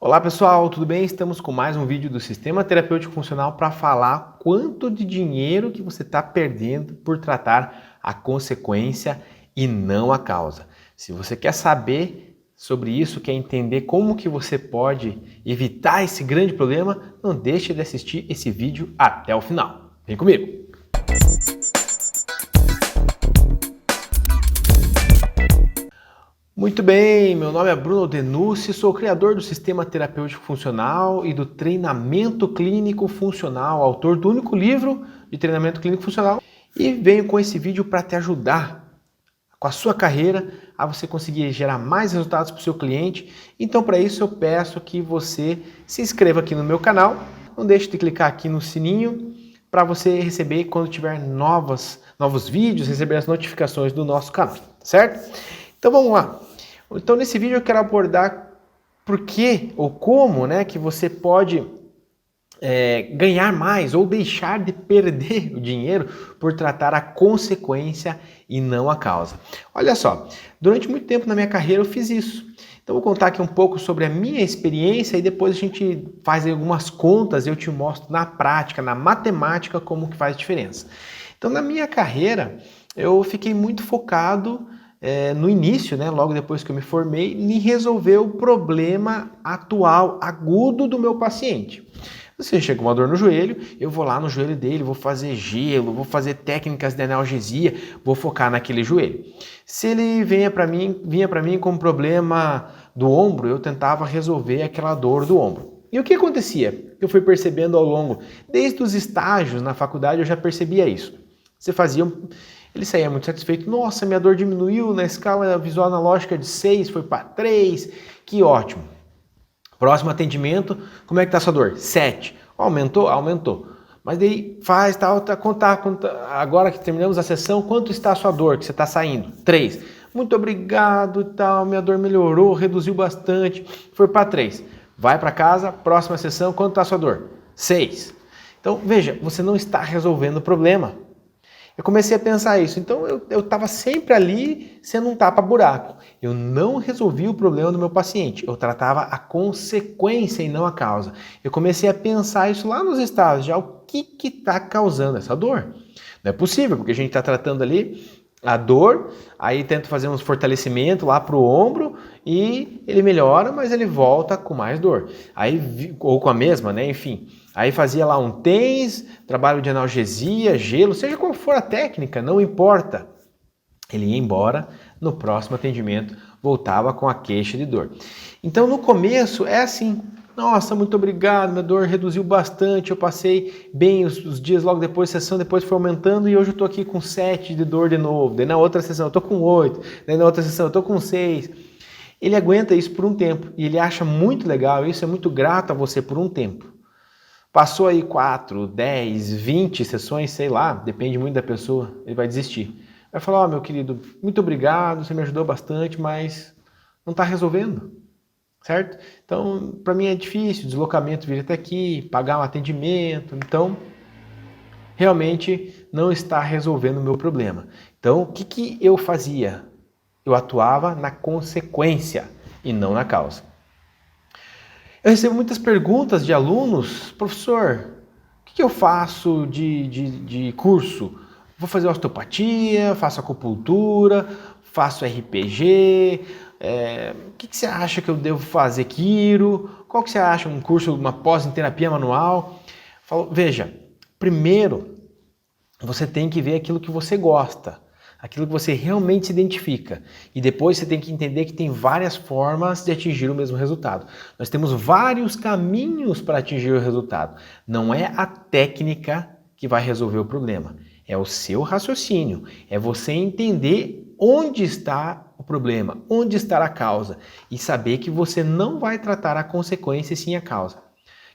Olá pessoal, tudo bem? Estamos com mais um vídeo do Sistema Terapêutico Funcional para falar quanto de dinheiro que você está perdendo por tratar a consequência e não a causa. Se você quer saber sobre isso, quer entender como que você pode evitar esse grande problema, não deixe de assistir esse vídeo até o final. Vem comigo! Muito bem, meu nome é Bruno Denucci, sou criador do Sistema Terapêutico Funcional e do Treinamento Clínico Funcional, autor do único livro de treinamento clínico funcional, e venho com esse vídeo para te ajudar com a sua carreira a você conseguir gerar mais resultados para o seu cliente. Então, para isso, eu peço que você se inscreva aqui no meu canal, não deixe de clicar aqui no sininho para você receber quando tiver novos vídeos, receber as notificações do nosso canal, certo? Então vamos lá. Então nesse vídeo eu quero abordar por que ou como que você pode ganhar mais ou deixar de perder o dinheiro por tratar a consequência e não a causa. Olha só, durante muito tempo na minha carreira eu fiz isso. Então vou contar aqui um pouco sobre a minha experiência e depois a gente faz algumas contas e eu te mostro na prática, na matemática, como que faz diferença. Então na minha carreira eu fiquei muito focado no início, logo depois que eu me formei, em resolver o problema atual, agudo do meu paciente. Você chega com uma dor no joelho, eu vou lá no joelho dele, vou fazer gelo, vou fazer técnicas de analgesia, vou focar naquele joelho. Se ele vinha para mim com um problema do ombro, eu tentava resolver aquela dor do ombro. E o que acontecia? Eu fui percebendo ao longo, desde os estágios na faculdade eu já percebia isso. Ele saía muito satisfeito. Nossa, minha dor diminuiu na escala visual analógica de 6, foi para 3. Que ótimo. Próximo atendimento, como é que está a sua dor? 7. Aumentou? Aumentou. Mas daí faz, contar. Agora que terminamos a sessão, quanto está a sua dor que você está saindo? 3. Muito obrigado, minha dor melhorou, reduziu bastante, foi para 3. Vai para casa, próxima sessão, quanto está a sua dor? 6. Então, veja, você não está resolvendo o problema. Eu comecei a pensar isso, então eu estava sempre ali sendo um tapa-buraco. Eu não resolvi o problema do meu paciente, eu tratava a consequência e não a causa. Eu comecei a pensar isso lá nos estágios, já o que está causando essa dor. Não é possível, porque a gente está tratando ali a dor, aí tento fazer uns fortalecimentos lá para o ombro e ele melhora, mas ele volta com mais dor. Ou com a mesma, enfim. Aí fazia lá um TENS, trabalho de analgesia, gelo, seja qual for a técnica, não importa. Ele ia embora, no próximo atendimento voltava com a queixa de dor. Então no começo é assim, nossa, muito obrigado, minha dor reduziu bastante, eu passei bem os dias logo depois da sessão, depois foi aumentando e hoje eu tô aqui com 7 de dor de novo, daí na outra sessão eu tô com 8, daí na outra sessão eu tô com 6. Ele aguenta isso por um tempo e ele acha muito legal, isso é muito grato a você por um tempo. Passou aí 4, 10, 20 sessões, sei lá, depende muito da pessoa, ele vai desistir. Vai falar, meu querido, muito obrigado, você me ajudou bastante, mas não está resolvendo, certo? Então, para mim é difícil, deslocamento vir até aqui, pagar um atendimento, então, realmente não está resolvendo o meu problema. Então, o que eu fazia? Eu atuava na consequência e não na causa. Eu recebo muitas perguntas de alunos, professor, o que eu faço de curso? Vou fazer osteopatia, faço acupuntura, faço RPG, o que você acha que eu devo fazer? Quiro? Qual que você acha? Um curso, uma pós em terapia manual? Veja, primeiro você tem que ver aquilo que você gosta. Aquilo que você realmente se identifica. E depois você tem que entender que tem várias formas de atingir o mesmo resultado. Nós temos vários caminhos para atingir o resultado. Não é a técnica que vai resolver o problema. É o seu raciocínio. É você entender onde está o problema, onde está a causa. E saber que você não vai tratar a consequência e sim a causa.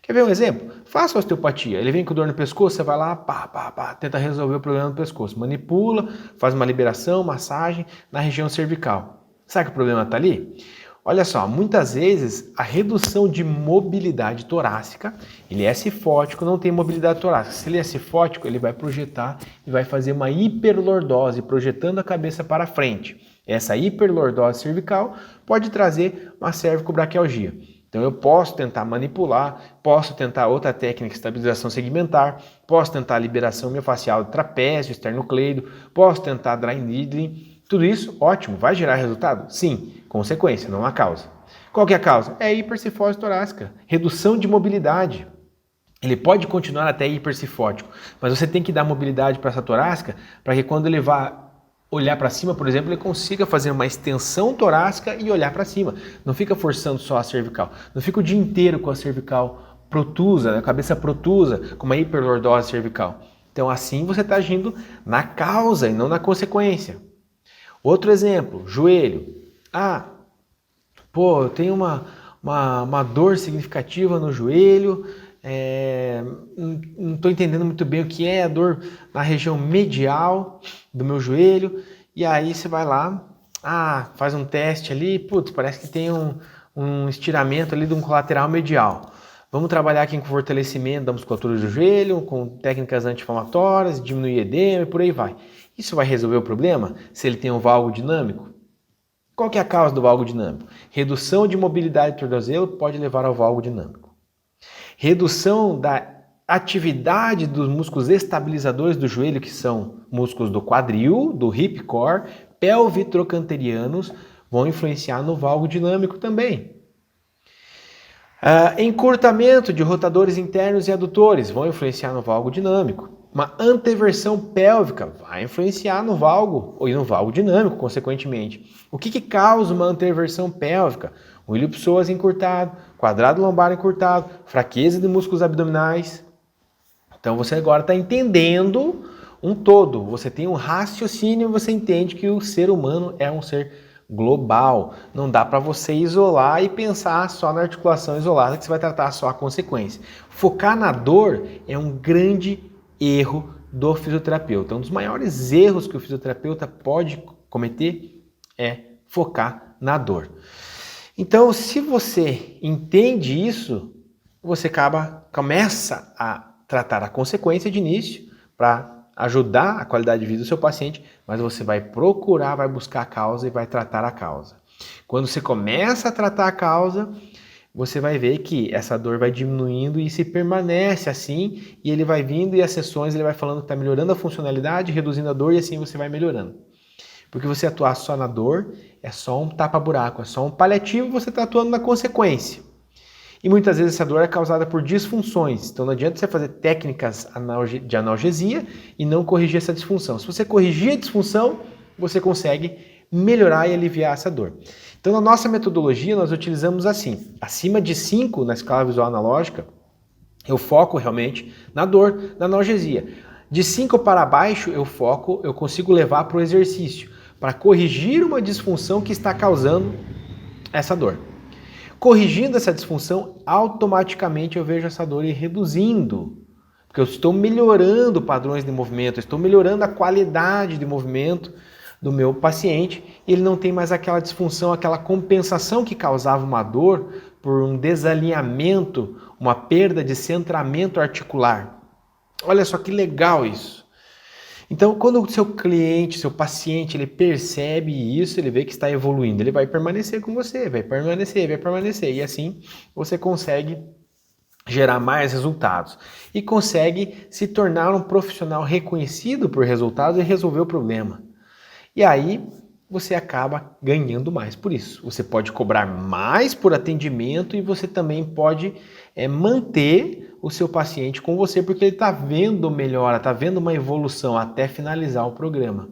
Quer ver um exemplo? Faça osteopatia. Ele vem com dor no pescoço, você vai lá, tenta resolver o problema no pescoço. Manipula, faz uma liberação, massagem na região cervical. Sabe que o problema está ali? Olha só, muitas vezes a redução de mobilidade torácica, ele é cifótico, não tem mobilidade torácica. Se ele é cifótico, ele vai projetar e vai fazer uma hiperlordose, projetando a cabeça para frente. Essa hiperlordose cervical pode trazer uma cervicobraquialgia. Então eu posso tentar manipular, posso tentar outra técnica de estabilização segmentar, posso tentar liberação miofascial de trapézio, esternocleido, posso tentar dry needling. Tudo isso, ótimo, vai gerar resultado? Sim, consequência, não a causa. Qual que é a causa? É a hipercifose torácica, redução de mobilidade. Ele pode continuar até hipercifótico, mas você tem que dar mobilidade para essa torácica para que quando ele vá olhar para cima, por exemplo, ele consiga fazer uma extensão torácica e olhar para cima. Não fica forçando só a cervical. Não fica o dia inteiro com a cervical protusa, a cabeça protusa, com uma hiperlordose cervical. Então assim você está agindo na causa e não na consequência. Outro exemplo, joelho. Eu tenho uma dor significativa no joelho, não estou entendendo muito bem o que é a dor na região medial do meu joelho, e aí você vai lá, faz um teste ali, parece que tem um estiramento ali de um colateral medial. Vamos trabalhar aqui com fortalecimento da musculatura do joelho, com técnicas anti-inflamatórias, diminuir edema e por aí vai. Isso vai resolver o problema se ele tem um valgo dinâmico? Qual que é a causa do valgo dinâmico? Redução de mobilidade do tornozelo pode levar ao valgo dinâmico. Redução da atividade dos músculos estabilizadores do joelho, que são músculos do quadril, do hip core, pelvitrocanterianos, vão influenciar no valgo dinâmico também. Encurtamento de rotadores internos e adutores vão influenciar no valgo dinâmico. Uma anteversão pélvica vai influenciar no valgo ou no valgo dinâmico, consequentemente. O que causa uma anteversão pélvica? O ilho-psoas encurtado, quadrado lombar encurtado, fraqueza de músculos abdominais. Então você agora está entendendo um todo. Você tem um raciocínio, você entende que o ser humano é um ser global. Não dá para você isolar e pensar só na articulação isolada que você vai tratar só a consequência. Focar na dor é um grande erro do fisioterapeuta. Um dos maiores erros que o fisioterapeuta pode cometer é focar na dor. Então, se você entende isso, você começa a tratar a consequência de início para ajudar a qualidade de vida do seu paciente, mas você vai procurar, vai buscar a causa e vai tratar a causa. Quando você começa a tratar a causa, você vai ver que essa dor vai diminuindo e se permanece assim, e ele vai vindo e as sessões ele vai falando que está melhorando a funcionalidade, reduzindo a dor e assim você vai melhorando. Porque você atuar só na dor é só um tapa-buraco, é só um paliativo, você está atuando na consequência. E muitas vezes essa dor é causada por disfunções, então não adianta você fazer técnicas de analgesia e não corrigir essa disfunção. Se você corrigir a disfunção, você consegue melhorar e aliviar essa dor. Então na nossa metodologia nós utilizamos assim, acima de 5 na escala visual analógica, eu foco realmente na dor, na analgesia. De 5 para baixo eu consigo levar para o exercício, para corrigir uma disfunção que está causando essa dor. Corrigindo essa disfunção, automaticamente eu vejo essa dor ir reduzindo, porque eu estou melhorando padrões de movimento, eu estou melhorando a qualidade de movimento do meu paciente, e ele não tem mais aquela disfunção, aquela compensação que causava uma dor por um desalinhamento, uma perda de centramento articular. Olha só que legal isso. Então, quando o seu cliente, seu paciente, ele percebe isso, ele vê que está evoluindo, ele vai permanecer com você, vai permanecer, e assim você consegue gerar mais resultados e consegue se tornar um profissional reconhecido por resultados e resolver o problema. E aí você acaba ganhando mais por isso. Você pode cobrar mais por atendimento e você também pode manter o seu paciente com você porque ele está vendo melhora, está vendo uma evolução até finalizar o programa.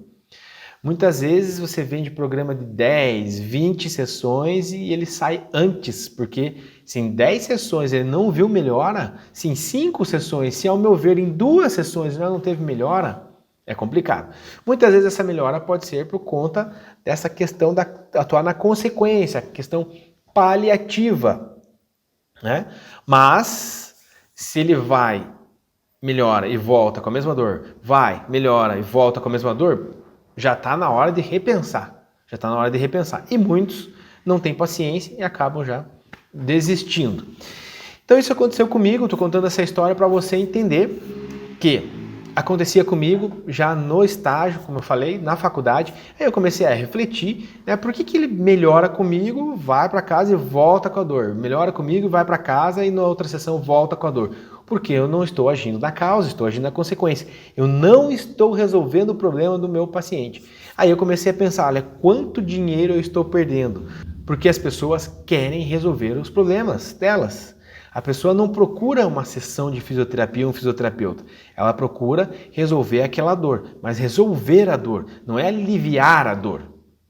Muitas vezes você vende programa de 10, 20 sessões e ele sai antes, porque se em 10 sessões ele não viu melhora, se em 5 sessões, se ao meu ver em 2 sessões ele não teve melhora, é complicado. Muitas vezes essa melhora pode ser por conta dessa questão de atuar na consequência, questão paliativa, né? Mas se ele vai, melhora e volta com a mesma dor, vai, melhora e volta com a mesma dor, já está na hora de repensar. E muitos não têm paciência e acabam já desistindo. Então isso aconteceu comigo, estou contando essa história para você entender que acontecia comigo já no estágio, como eu falei, na faculdade. Aí eu comecei a refletir, né, por que ele melhora comigo, vai para casa e volta com a dor. Melhora comigo, vai para casa e na outra sessão volta com a dor. Porque eu não estou agindo na causa, estou agindo na consequência. Eu não estou resolvendo o problema do meu paciente. Aí eu comecei a pensar, olha, quanto dinheiro eu estou perdendo? Porque as pessoas querem resolver os problemas delas. A pessoa não procura uma sessão de fisioterapia ou um fisioterapeuta. Ela procura resolver aquela dor. Mas resolver a dor, não é aliviar a dor.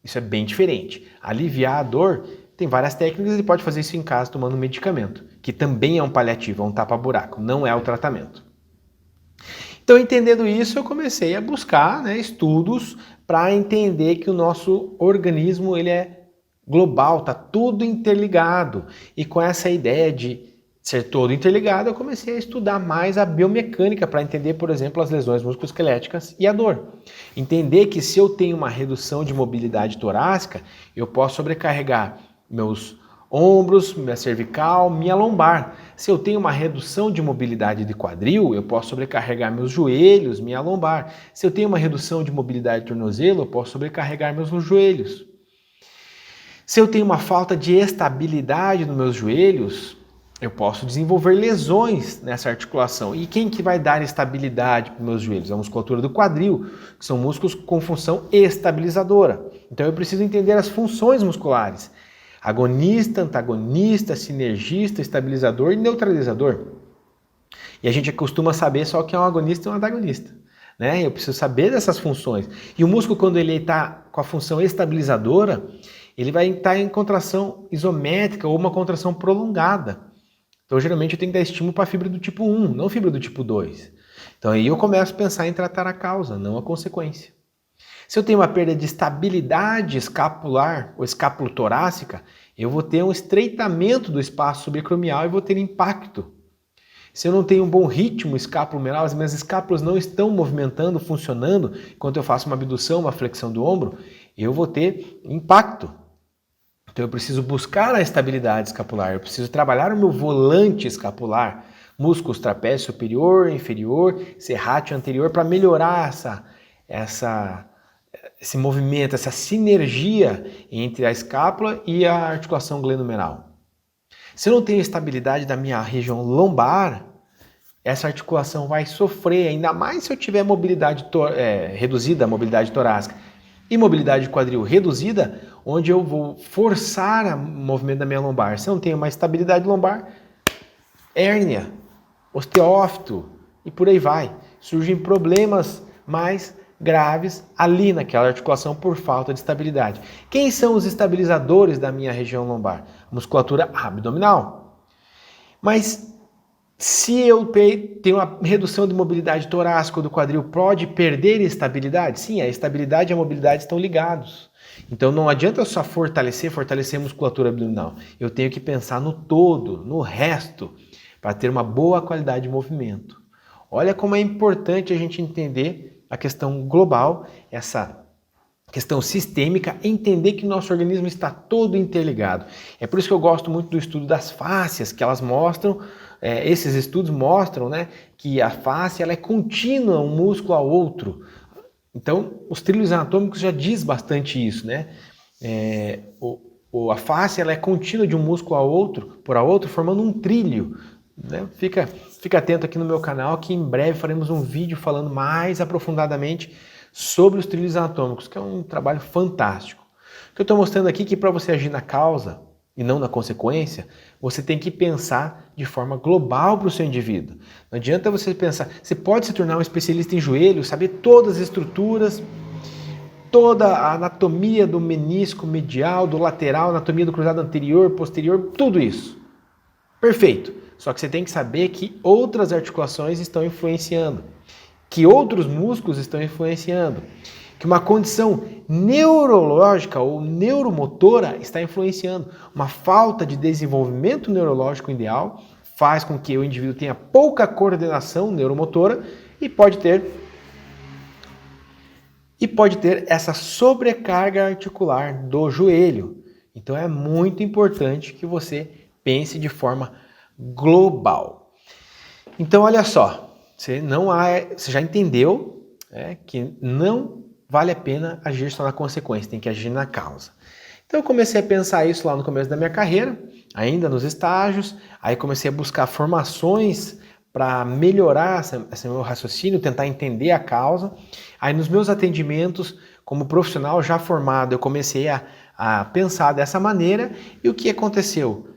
Isso é bem diferente. Aliviar a dor, tem várias técnicas e ele pode fazer isso em casa tomando medicamento, que também é um paliativo, é um tapa-buraco, não é o tratamento. Então, entendendo isso, eu comecei a buscar, né, estudos para entender que o nosso organismo ele é global, está tudo interligado. E com essa ideia de ser todo interligado, eu comecei a estudar mais a biomecânica para entender, por exemplo, as lesões musculoesqueléticas e a dor. Entender que se eu tenho uma redução de mobilidade torácica, eu posso sobrecarregar meus ombros, minha cervical, minha lombar. Se eu tenho uma redução de mobilidade de quadril, eu posso sobrecarregar meus joelhos, minha lombar. Se eu tenho uma redução de mobilidade de tornozelo, eu posso sobrecarregar meus joelhos. Se eu tenho uma falta de estabilidade nos meus joelhos, eu posso desenvolver lesões nessa articulação. E quem que vai dar estabilidade para os meus joelhos? A musculatura do quadril, que são músculos com função estabilizadora. Então eu preciso entender as funções musculares. Agonista, antagonista, sinergista, estabilizador e neutralizador. E a gente costuma saber só que é um agonista e um antagonista, né? Eu preciso saber dessas funções. E o músculo, quando ele está com a função estabilizadora, ele vai estar em contração isométrica ou uma contração prolongada. Então, geralmente, eu tenho que dar estímulo para a fibra do tipo 1, não fibra do tipo 2. Então, aí eu começo a pensar em tratar a causa, não a consequência. Se eu tenho uma perda de estabilidade escapular ou escapulotorácica, eu vou ter um estreitamento do espaço subacromial e vou ter impacto. Se eu não tenho um bom ritmo escapulomeral, as minhas escápulas não estão movimentando, funcionando, enquanto eu faço uma abdução, uma flexão do ombro, eu vou ter impacto. Então eu preciso buscar a estabilidade escapular, eu preciso trabalhar o meu volante escapular, músculos trapézio superior, inferior, serrátil anterior, para melhorar esse movimento, essa sinergia entre a escápula e a articulação glenomeral. Se eu não tenho estabilidade da minha região lombar, essa articulação vai sofrer, ainda mais se eu tiver mobilidade reduzida, a mobilidade torácica, e mobilidade quadril reduzida, onde eu vou forçar o movimento da minha lombar. Se eu não tenho uma estabilidade lombar, hérnia, osteófito e por aí vai. Surgem problemas mais graves ali naquela articulação por falta de estabilidade. Quem são os estabilizadores da minha região lombar? A musculatura abdominal. Mas se eu tenho uma redução de mobilidade torácica ou do quadril, pode perder estabilidade? Sim, a estabilidade e a mobilidade estão ligados. Então não adianta só fortalecer a musculatura abdominal. Eu tenho que pensar no todo, no resto, para ter uma boa qualidade de movimento. Olha como é importante a gente entender a questão global, essa questão sistêmica, entender que o nosso organismo está todo interligado. É por isso que eu gosto muito do estudo das fáscias, que elas mostram, esses estudos mostram, né, que a face ela é contínua um músculo ao outro. Então, os trilhos anatômicos já diz bastante isso, né? A face ela é contínua de um músculo ao outro, formando um trilho. Né? Fica atento aqui no meu canal que em breve faremos um vídeo falando mais aprofundadamente sobre os trilhos anatômicos, que é um trabalho fantástico. O que eu estou mostrando aqui é que para você agir na causa e não na consequência, você tem que pensar de forma global para o seu indivíduo. Não adianta você pensar, você pode se tornar um especialista em joelho, saber todas as estruturas, toda a anatomia do menisco medial, do lateral, anatomia do cruzado anterior, posterior, tudo isso. Perfeito. Só que você tem que saber que outras articulações estão influenciando, que outros músculos estão influenciando, que uma condição neurológica ou neuromotora está influenciando. Uma falta de desenvolvimento neurológico ideal faz com que o indivíduo tenha pouca coordenação neuromotora e pode ter essa sobrecarga articular do joelho. Então é muito importante que você pense de forma global. Então olha só, você já entendeu que não vale a pena agir só na consequência, tem que agir na causa. Então eu comecei a pensar isso lá no começo da minha carreira, ainda nos estágios, aí comecei a buscar formações para melhorar esse meu raciocínio, tentar entender a causa. Aí nos meus atendimentos, como profissional já formado, eu comecei a pensar dessa maneira, e o que aconteceu?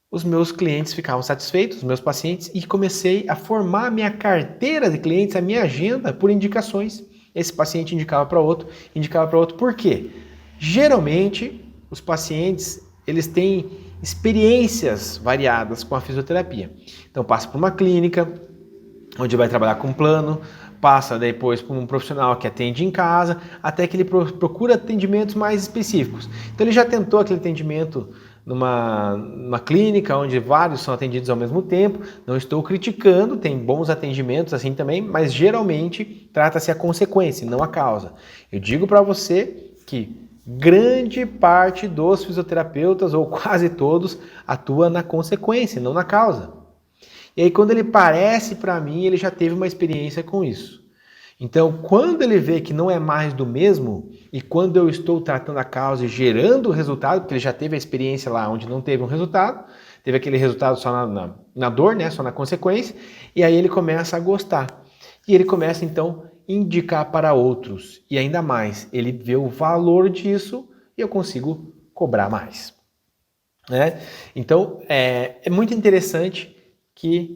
Os meus clientes ficavam satisfeitos, os meus pacientes, e comecei a formar a minha carteira de clientes, a minha agenda por indicações. Esse paciente indicava para outro, por quê? Geralmente, os pacientes, eles têm experiências variadas com a fisioterapia. Então, passa por uma clínica, onde vai trabalhar com plano, passa depois por um profissional que atende em casa, até que ele procura atendimentos mais específicos. Então, ele já tentou aquele atendimento numa clínica, onde vários são atendidos ao mesmo tempo. Não estou criticando, tem bons atendimentos assim também, mas geralmente trata-se a consequência, não a causa. Eu digo para você que grande parte dos fisioterapeutas, ou quase todos, atua na consequência, não na causa. E aí quando ele aparece para mim, ele já teve uma experiência com isso. Então, quando ele vê que não é mais do mesmo, e quando eu estou tratando a causa e gerando o resultado, porque ele já teve a experiência lá onde não teve um resultado, teve aquele resultado só na dor, né, só na consequência, e aí ele começa a gostar. E ele começa, então, indicar para outros. E ainda mais, ele vê o valor disso e eu consigo cobrar mais. Né? Então, é muito interessante que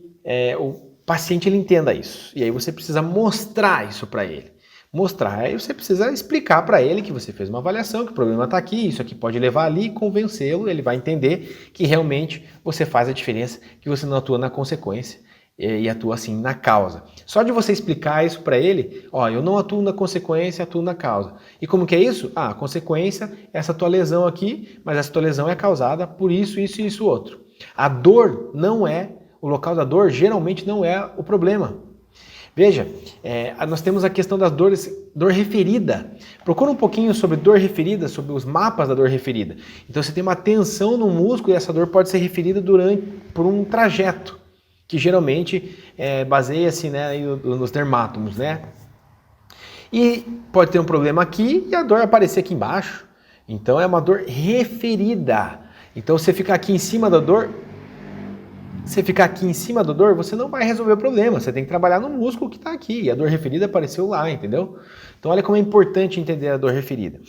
o paciente ele entenda isso. E aí você precisa mostrar isso para ele. Aí você precisa explicar para ele que você fez uma avaliação, que o problema está aqui, isso aqui pode levar ali, convencê-lo, ele vai entender que realmente você faz a diferença, que você não atua na consequência e atua assim na causa. Só de você explicar isso para ele, eu não atuo na consequência, atuo na causa. E como que é isso? A consequência é essa tua lesão aqui, mas essa tua lesão é causada por isso, isso e isso outro. A dor não é, o local da dor geralmente não é o problema. Veja, nós temos a questão das dores, dor referida. Procura um pouquinho sobre dor referida, sobre os mapas da dor referida. Então você tem uma tensão no músculo e essa dor pode ser referida por um trajeto, que geralmente baseia-se, né, nos dermátomos, né? E pode ter um problema aqui e a dor aparecer aqui embaixo. Então é uma dor referida. Então você ficar aqui em cima da dor, você não vai resolver o problema. Você tem que trabalhar no músculo que está aqui. E a dor referida apareceu lá, entendeu? Então olha como é importante entender a dor referida.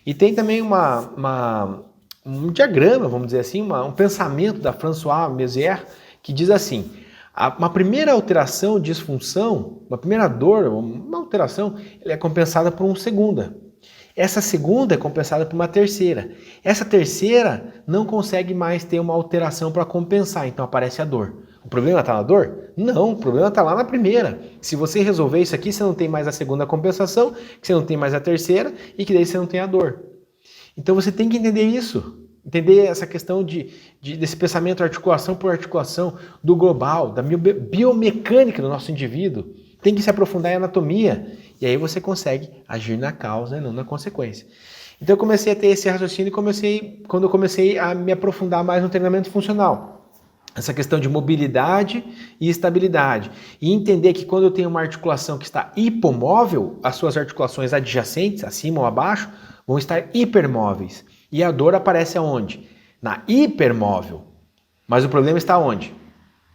E tem também um diagrama, vamos dizer assim, um pensamento da Françoise Mézières, que diz assim: uma primeira alteração, disfunção, uma primeira dor, uma alteração, ela é compensada por uma segunda. Essa segunda é compensada por uma terceira. Essa terceira não consegue mais ter uma alteração para compensar, então aparece a dor. O problema está na dor? Não, o problema está lá na primeira. Se você resolver isso aqui, você não tem mais a segunda compensação, que você não tem mais a terceira e que daí você não tem a dor. Então você tem que entender isso. Entender essa questão desse pensamento articulação por articulação, do global, da biomecânica do nosso indivíduo. Tem que se aprofundar em anatomia. E aí você consegue agir na causa e não na consequência. Então eu comecei a ter esse raciocínio quando eu comecei a me aprofundar mais no treinamento funcional. Essa questão de mobilidade e estabilidade. E entender que quando eu tenho uma articulação que está hipomóvel, as suas articulações adjacentes, acima ou abaixo, vão estar hipermóveis. E a dor aparece aonde? Na hipermóvel. Mas o problema está onde?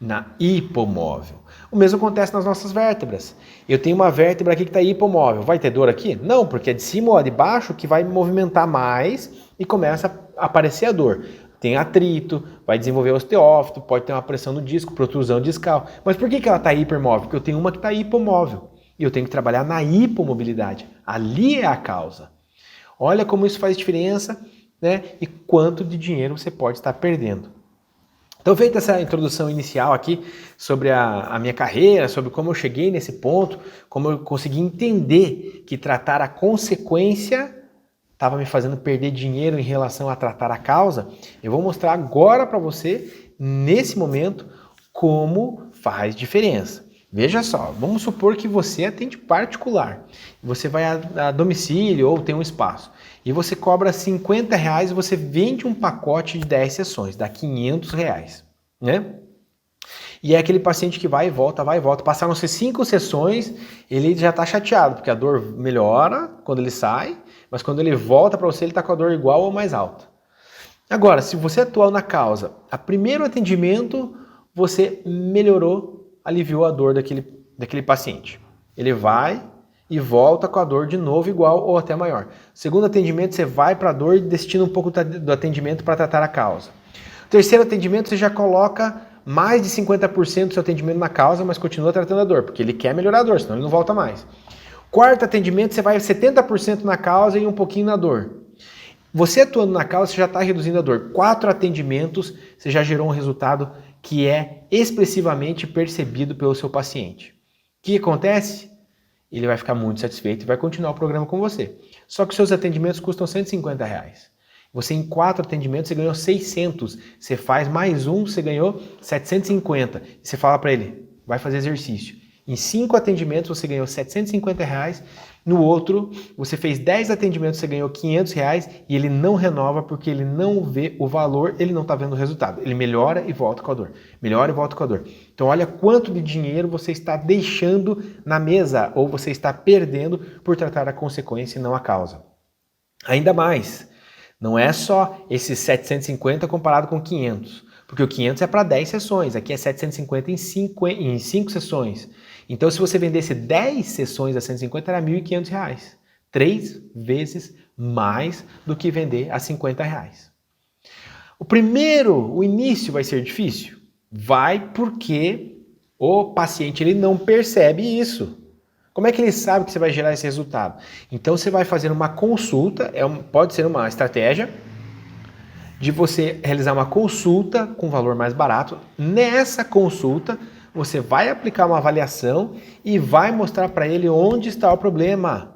Na hipomóvel. O mesmo acontece nas nossas vértebras. Eu tenho uma vértebra aqui que está hipomóvel. Vai ter dor aqui? Não, porque é de cima ou de baixo que vai movimentar mais e começa a aparecer a dor. Tem atrito, vai desenvolver osteófito, pode ter uma pressão no disco, protrusão discal. Mas por que ela está hipermóvel? Porque eu tenho uma que está hipomóvel. E eu tenho que trabalhar na hipomobilidade. Ali é a causa. Olha como isso faz diferença, né? E quanto de dinheiro você pode estar perdendo. Então, feita essa introdução inicial aqui sobre a minha carreira, sobre como eu cheguei nesse ponto, como eu consegui entender que tratar a consequência estava me fazendo perder dinheiro em relação a tratar a causa, eu vou mostrar agora para você, nesse momento, como faz diferença. Veja só, vamos supor que você atende particular, você vai a domicílio ou tem um espaço, e você cobra R$50 e você vende um pacote de 10 sessões, dá R$500, né? E é aquele paciente que vai e volta, vai e volta. Passaram-se 5 sessões, ele já está chateado, porque a dor melhora quando ele sai, mas quando ele volta para você, ele está com a dor igual ou mais alta. Agora, se você atuar na causa, a primeiro atendimento, você melhorou, aliviou a dor daquele paciente. Ele vai e volta com a dor de novo igual ou até maior. Segundo atendimento, você vai para a dor e destina um pouco do atendimento para tratar a causa. Terceiro atendimento, você já coloca mais de 50% do seu atendimento na causa, mas continua tratando a dor, porque ele quer melhorar a dor, senão ele não volta mais. Quarto atendimento, você vai 70% na causa e um pouquinho na dor. Você atuando na causa, você já está reduzindo a dor. 4 atendimentos, você já gerou um resultado que é expressivamente percebido pelo seu paciente. O que acontece? Ele vai ficar muito satisfeito e vai continuar o programa com você. Só que seus atendimentos custam R$150. Você em 4 atendimentos, você ganhou 600. Você faz mais um, você ganhou 750. E você fala para ele, vai fazer exercício. Em 5 atendimentos, você ganhou R$750. No outro, você fez 10 atendimentos, você ganhou R$500 e ele não renova porque ele não vê o valor, ele não está vendo o resultado. Ele melhora e volta com a dor. Melhora e volta com a dor. Então olha quanto de dinheiro você está deixando na mesa ou você está perdendo por tratar a consequência e não a causa. Ainda mais, não é só esses 750 comparado com 500, porque o 500 é para 10 sessões, aqui é 750 em 5 sessões. Então, se você vendesse 10 sessões a 150, era R$1.500. 3 vezes mais do que vender a R$50. O início vai ser difícil? Vai porque o paciente ele não percebe isso. Como é que ele sabe que você vai gerar esse resultado? Então, você vai fazer uma consulta, pode ser uma estratégia de você realizar uma consulta com valor mais barato. Nessa consulta, você vai aplicar uma avaliação e vai mostrar para ele onde está o problema.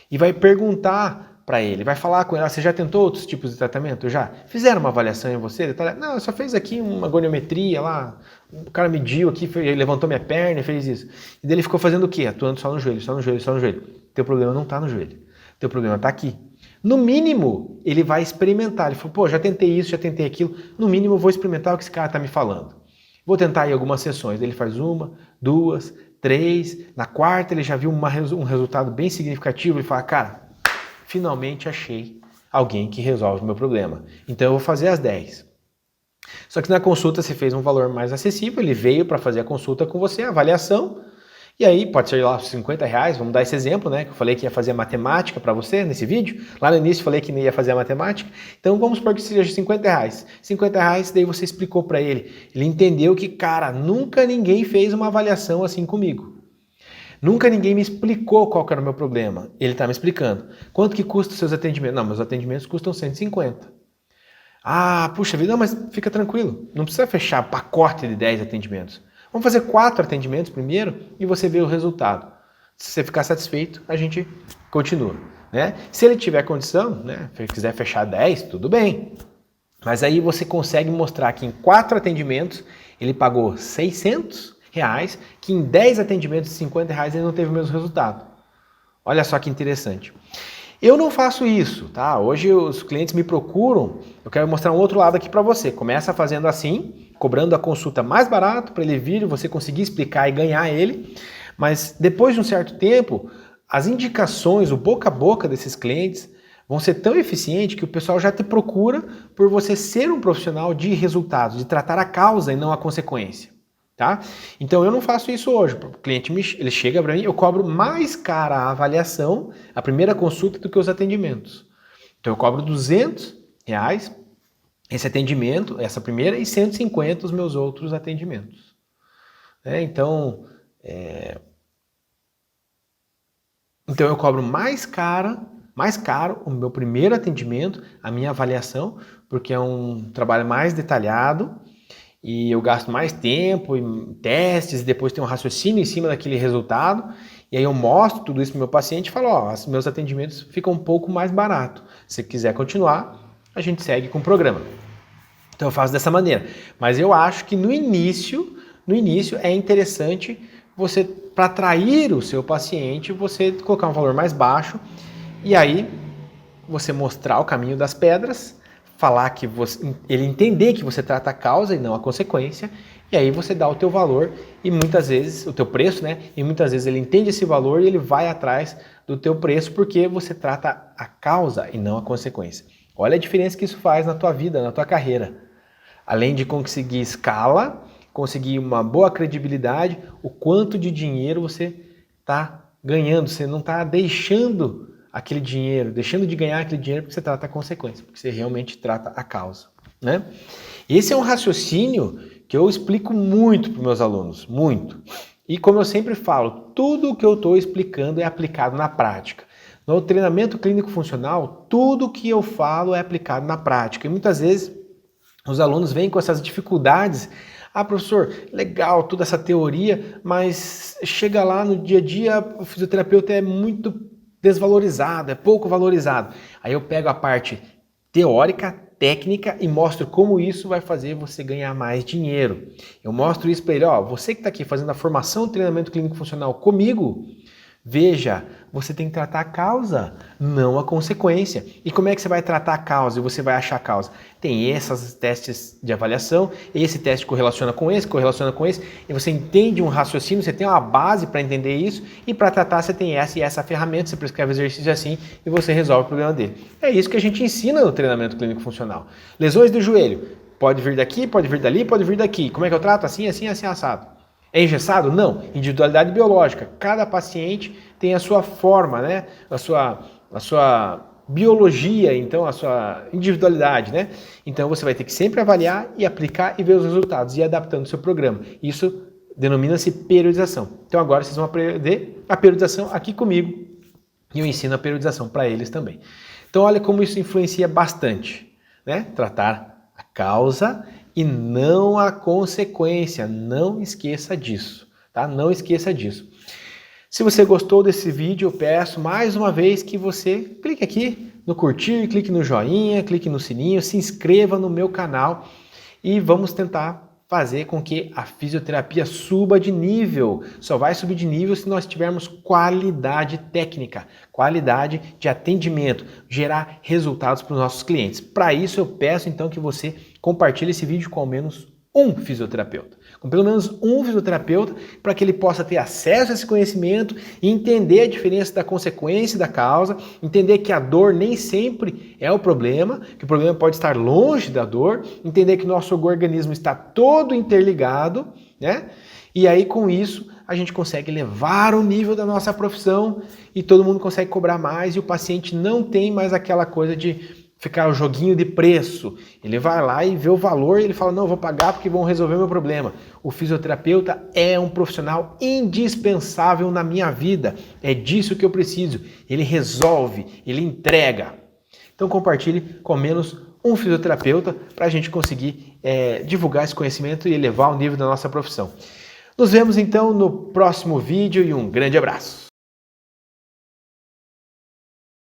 E vai perguntar para ele, vai falar com ele, você já tentou outros tipos de tratamento? Já? Fizeram uma avaliação em você? Não, só fez aqui uma goniometria lá, o cara mediu aqui, levantou minha perna e fez isso. E daí ele ficou fazendo o quê? Atuando só no joelho, só no joelho, só no joelho. Teu problema não está no joelho, teu problema está aqui. No mínimo, ele vai experimentar. Ele falou, pô, já tentei isso, já tentei aquilo. No mínimo, eu vou experimentar o que esse cara está me falando. Vou tentar aí algumas sessões. Ele faz 1, 2, 3. Na quarta, ele já viu um resultado bem significativo. Ele fala, cara, finalmente achei alguém que resolve o meu problema. Então, eu vou fazer as 10. Só que na consulta, você fez um valor mais acessível. Ele veio para fazer a consulta com você, a avaliação. E aí, pode ser lá R$50, vamos dar esse exemplo, né? Que eu falei que ia fazer a matemática para você nesse vídeo. Lá no início eu falei que não ia fazer a matemática. Então vamos supor que seja R$50. R$50, daí você explicou para ele. Ele entendeu que, cara, nunca ninguém fez uma avaliação assim comigo. Nunca ninguém me explicou qual que era o meu problema. Ele está me explicando. Quanto que custa os seus atendimentos? Não, meus atendimentos custam 150. Ah, puxa vida, não, mas fica tranquilo. Não precisa fechar pacote de 10 atendimentos. Vamos fazer 4 atendimentos primeiro e você vê o resultado. Se você ficar satisfeito, a gente continua. Né? Se ele tiver condição, né, se ele quiser fechar 10, tudo bem. Mas aí você consegue mostrar que em 4 atendimentos ele pagou R$600, que em 10 atendimentos de R$50 ele não teve o mesmo resultado. Olha só que interessante. Eu não faço isso, tá? Hoje os clientes me procuram, eu quero mostrar um outro lado aqui para você. Começa fazendo assim, cobrando a consulta mais barato para ele vir, você conseguir explicar e ganhar ele. Mas depois de um certo tempo, as indicações, o boca a boca desses clientes vão ser tão eficientes que o pessoal já te procura por você ser um profissional de resultados, de tratar a causa e não a consequência. Tá? Então eu não faço isso hoje. O cliente ele chega para mim, eu cobro mais cara a avaliação, a primeira consulta, do que os atendimentos. Então eu cobro R$200 esse atendimento, essa primeira, e 150 os meus outros atendimentos. Então eu cobro mais caro o meu primeiro atendimento, a minha avaliação, porque é um trabalho mais detalhado. E eu gasto mais tempo em testes, e depois tem um raciocínio em cima daquele resultado. E aí eu mostro tudo isso para o meu paciente e falo, os meus atendimentos ficam um pouco mais barato. Se quiser continuar, a gente segue com o programa. Então eu faço dessa maneira. Mas eu acho que no início é interessante você, para atrair o seu paciente, você colocar um valor mais baixo. E aí você mostrar o caminho das pedras, falar que ele entender que você trata a causa e não a consequência, e aí você dá o teu valor e muitas vezes, o teu preço, né? E muitas vezes ele entende esse valor e ele vai atrás do teu preço porque você trata a causa e não a consequência. Olha a diferença que isso faz na tua vida, na tua carreira. Além de conseguir escala, conseguir uma boa credibilidade, o quanto de dinheiro você está ganhando, você não está deixando aquele dinheiro, deixando de ganhar aquele dinheiro porque você trata a consequência, porque você realmente trata a causa, né? Esse é um raciocínio que eu explico muito para os meus alunos, muito. E como eu sempre falo, tudo o que eu estou explicando é aplicado na prática. No treinamento clínico funcional, tudo o que eu falo é aplicado na prática. E muitas vezes os alunos vêm com essas dificuldades. Ah, professor, legal toda essa teoria, mas chega lá no dia a dia, o fisioterapeuta é muito desvalorizado, é pouco valorizado. Aí eu pego a parte teórica, técnica e mostro como isso vai fazer você ganhar mais dinheiro. Eu mostro isso para ele, ó, você que está aqui fazendo a formação de treinamento clínico funcional comigo, veja, você tem que tratar a causa, não a consequência. E como é que você vai tratar a causa e você vai achar a causa? Tem esses testes de avaliação, esse teste correlaciona com esse, e você entende um raciocínio, você tem uma base para entender isso, e para tratar você tem essa e essa ferramenta, você prescreve exercício assim e você resolve o problema dele. É isso que a gente ensina no treinamento clínico funcional. Lesões do joelho, pode vir daqui, pode vir dali, pode vir daqui. Como é que eu trato? Assim, assim, assim, assado. É engessado? Não. Individualidade biológica. Cada paciente tem a sua forma, né? A sua biologia, então a sua individualidade, né? Então você vai ter que sempre avaliar e aplicar e ver os resultados e ir adaptando o seu programa. Isso denomina-se periodização. Então agora vocês vão aprender a periodização aqui comigo e eu ensino a periodização para eles também. Então olha como isso influencia bastante, né? Tratar a causa e não a consequência. Não esqueça disso, tá? Não esqueça disso. Se você gostou desse vídeo, eu peço mais uma vez que você clique aqui no curtir, clique no joinha, clique no sininho, se inscreva no meu canal e vamos tentar fazer com que a fisioterapia suba de nível. Só vai subir de nível se nós tivermos qualidade técnica, qualidade de atendimento, gerar resultados para os nossos clientes. Para isso eu peço então que você compartilhe esse vídeo com ao menos um fisioterapeuta. Com pelo menos um fisioterapeuta, para que ele possa ter acesso a esse conhecimento e entender a diferença da consequência e da causa, entender que a dor nem sempre é o problema, que o problema pode estar longe da dor, entender que nosso organismo está todo interligado, né? E aí com isso a gente consegue elevar o nível da nossa profissão e todo mundo consegue cobrar mais e o paciente não tem mais aquela coisa de ficar o joguinho de preço. Ele vai lá e vê o valor e ele fala, não, eu vou pagar porque vão resolver meu problema. O fisioterapeuta é um profissional indispensável na minha vida. É disso que eu preciso. Ele resolve, ele entrega. Então compartilhe com ao menos um fisioterapeuta para a gente conseguir divulgar esse conhecimento e elevar o nível da nossa profissão. Nos vemos então no próximo vídeo e um grande abraço.